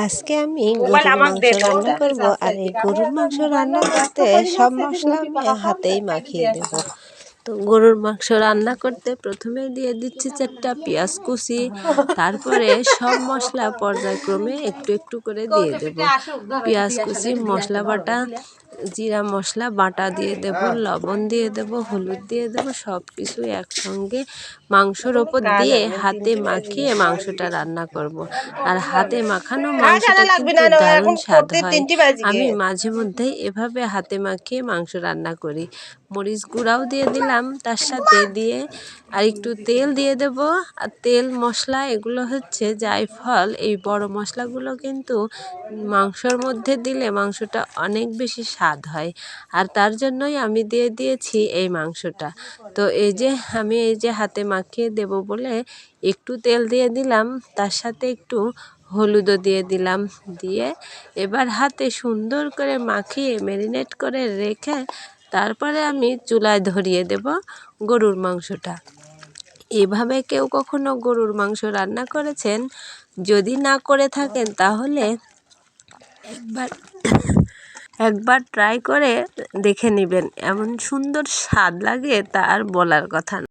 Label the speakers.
Speaker 1: আজকে আমি গরুর মাংস রান্না করব। আর এই গরুর মাংস রান্না করতে সব মশলা আমি হাতেই মাখিয়ে দেব। তো গরুর মাংস রান্না করতে প্রথমেই দিয়ে দিচ্ছি 4টা পেঁয়াজ কুচি, তারপরে সব মশলা পর্যায়ক্রমে একটু একটু করে দিয়ে দেব। পেঁয়াজ কুচি, মশলা বাটা, জিরা মশলা বাটা দিয়ে দেব, লবণ দিয়ে দেব, হলুদ দিয়ে দেব, সব কিছু একসঙ্গে মাংসর ওপর দিয়ে হাতে মাখিয়ে মাংসটা রান্না করব। আর হাতে মাখানো মাংসটা কিন্তু দারুণ স্বাদ হয়। আমি মাঝে মধ্যেই এভাবে হাতে মাখিয়ে মাংস রান্না করি। মরিচ গুঁড়াও দিয়ে দিলাম তার সাথে, দিয়ে আর একটু তেল দিয়ে দেব। আর তেল মশলা এগুলো হচ্ছে জায়ফল, এই বড় মশলাগুলো কিন্তু মাংসর মধ্যে দিলে মাংসটা অনেক বেশি স্বাদ হয়। আর তার জন্যই আমি দিয়ে দিয়েছি এই মাংসটা। তো এই যে আমি এই যে হাতে মাখিয়ে দেব বলে একটু তেল দিয়ে দিলাম, তার সাথে একটু হলুদও দিয়ে দিলাম। দিয়ে এবার হাতে সুন্দর করে মাখিয়ে ম্যারিনেট করে রেখে তারপরে আমি চুলায় ধরিয়ে দেব গরুর মাংসটা। এভাবে কেউ কখনো গরুর মাংস রান্না করেছেন? যদি না করে থাকেন তাহলে একবার ট্রাই করে দেখে নেবেন। এমন সুন্দর স্বাদ লাগে তা আর বলার কথা না।